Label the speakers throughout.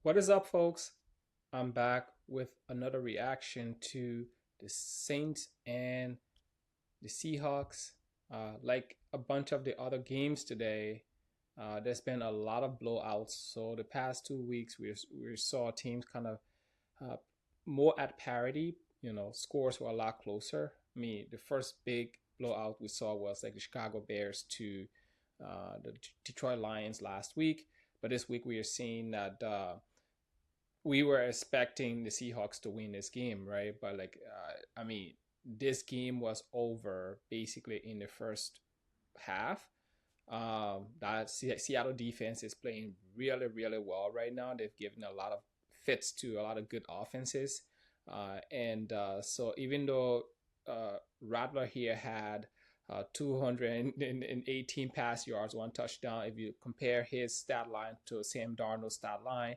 Speaker 1: What is up, folks? I'm back with another reaction to the Saints and the Seahawks. Like a bunch of the other games today, there's been a lot of blowouts. So the past 2 weeks, we saw teams kind of uh, more at parity. Scores were a lot closer. I mean, the first big blowout we saw was like the Chicago Bears to the Detroit Lions last week. But this week we are seeing that we were expecting the Seahawks to win this game, right? But I mean, this game was over basically in the first half. That Seattle defense is playing really, really well right now. They've given a lot of fits to a lot of good offenses, and so even though Rattler here had 218 pass yards, one touchdown. If you compare his stat line to Sam Darnold's stat line,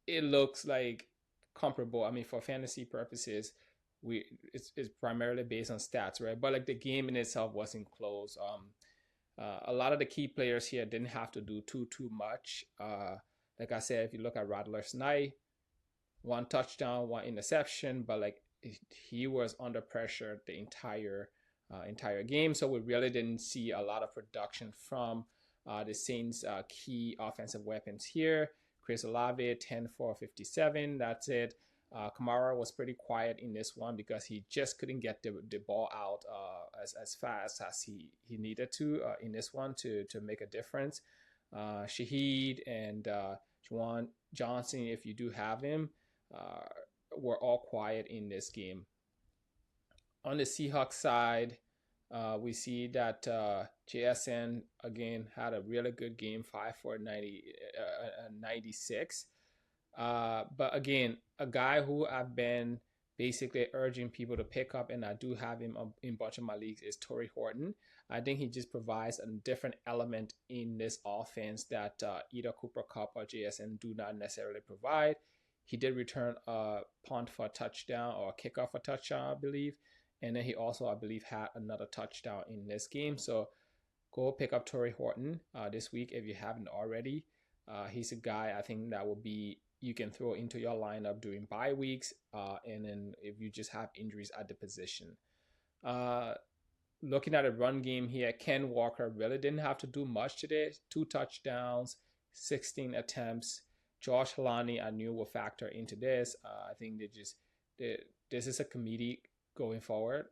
Speaker 1: it looks like comparable. I mean, for fantasy purposes, it's primarily based on stats, right? But like the game in itself wasn't close. A lot of the key players here didn't have to do too much. Like I said, if you look at Rattler's night, one touchdown, one interception, but like he was under pressure the entire game, so we really didn't see a lot of production from the Saints' key offensive weapons here. Chris Olave, 10 for 57. That's it. Kamara was pretty quiet in this one because he just couldn't get the ball out as fast as he needed to in this one to make a difference. Shahid and Juwan Johnson, if you do have him, uh, were all quiet in this game. On the Seahawks side, we see that JSN again had a really good game, 5 for 96. But again, a guy who I've been basically urging people to pick up, and I do have him in a bunch of my leagues, is Torrey Horton. I think he just provides a different element in this offense that either Cooper Kupp or JSN do not necessarily provide. He did return a punt for a touchdown or a kickoff for a touchdown, I believe. And then he also, I believe, had another touchdown in this game. So go pick up Torrey Horton this week if you haven't already. He's a guy I think that will be you can throw into your lineup during bye weeks, and then if you just have injuries at the position. Uh, Looking at a run game here, Ken Walker really didn't have to do much today. 2 touchdowns, 16 attempts. Josh Halani, I knew will factor into this. I think this is a committee going forward.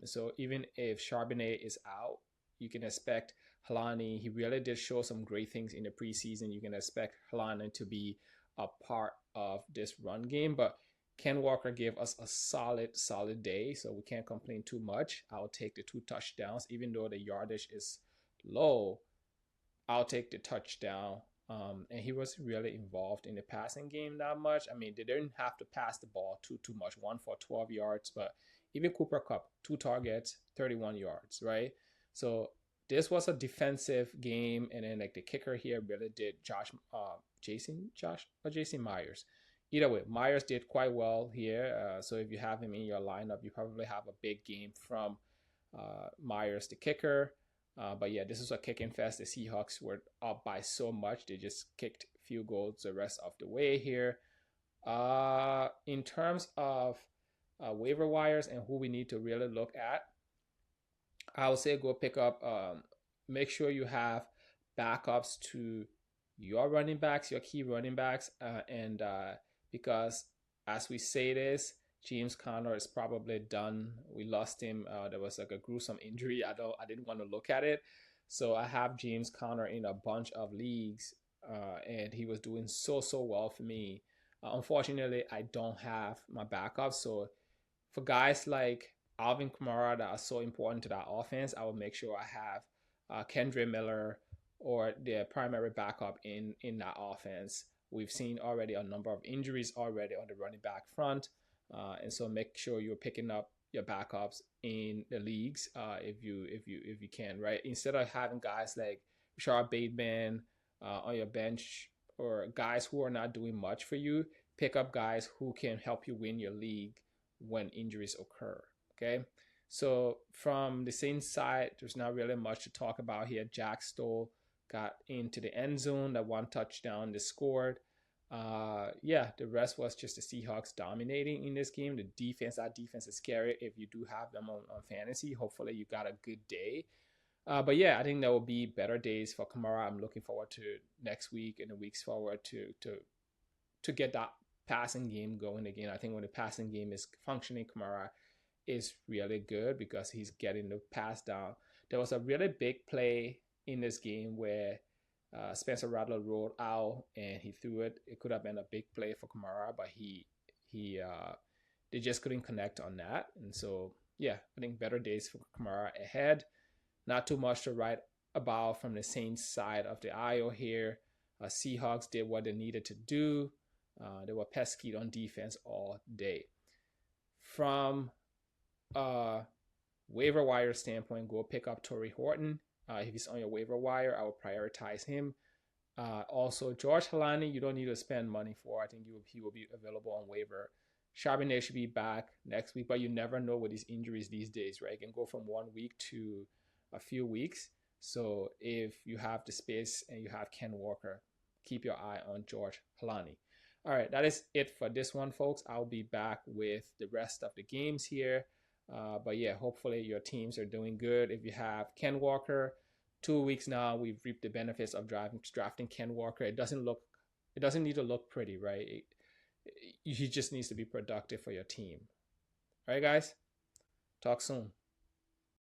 Speaker 1: So even if Charbonnet is out, you can expect Halani. He really did show some great things in the preseason. You can expect Halani to be a part of this run game, but Ken Walker gave us a solid day, so we can't complain too much. I'll take the 2 touchdowns, even though the yardage is low. I'll take the touchdown. And he was really involved in the passing game that much. I mean, they didn't have to pass the ball too much. One for 12 yards, but even Cooper Kupp, 2 targets, 31 yards, right? So this was a defensive game, and then like the kicker here really did Jason Myers. Either way, Myers did quite well here. So if you have him in your lineup, you probably have a big game from Myers, the kicker. But yeah, this is a kicking fest. The Seahawks were up by so much. They just kicked field goals the rest of the way here. In terms of waiver wires and who we need to really look at, I would say go pick up, make sure you have backups to your running backs, your key running backs. And because as we say this, James Conner is probably done. We lost him. There was like a gruesome injury. I didn't want to look at it. So I have James Conner in a bunch of leagues, and he was doing so well for me. Unfortunately, I don't have my backup. So for guys like Alvin Kamara that are so important to that offense, I will make sure I have Kendra Miller or their primary backup in that offense. We've seen already a number of injuries already on the running back front, and so make sure you're picking up your backups in the leagues if you can, right? Instead of having guys like Rashard Bateman on your bench or guys who are not doing much for you, pick up guys who can help you win your league when injuries occur. Okay. So from the Saints side, there's not really much to talk about here. Jack Stoll got into the end zone, that one touchdown they scored. Yeah, the rest was just the Seahawks dominating in this game. The defense, that defense is scary if you do have them on fantasy. Hopefully, you got a good day. But yeah, I think there will be better days for Kamara. I'm looking forward to next week and the weeks forward to get that passing game going again. I think when the passing game is functioning, Kamara is really good because he's getting the pass down. There was a really big play in this game where Spencer Rattler rolled out and he threw it. It could have been a big play for Kamara, but he they just couldn't connect on that. And so yeah, I think better days for Kamara ahead. Not too much to write about from the Saints side of the aisle here. Seahawks did what they needed to do. They were pesky on defense all day. From a waiver wire standpoint, go pick up Torrey Horton. If he's on your waiver wire, I will prioritize him. Also, George Halani, you don't need to spend money for. I think he will be available on waiver. Charbonnet should be back next week, but you never know with these injuries these days, right? It can go from 1 week to a few weeks. So if you have the space and you have Ken Walker, keep your eye on George Halani. All right, that is it for this one, folks. I'll be back with the rest of the games here. But yeah, hopefully your teams are doing good. If you have Ken Walker, 2 weeks now, we've reaped the benefits of drafting Ken Walker. It doesn't need to look pretty, right? He just needs to be productive for your team. All right, guys, talk soon.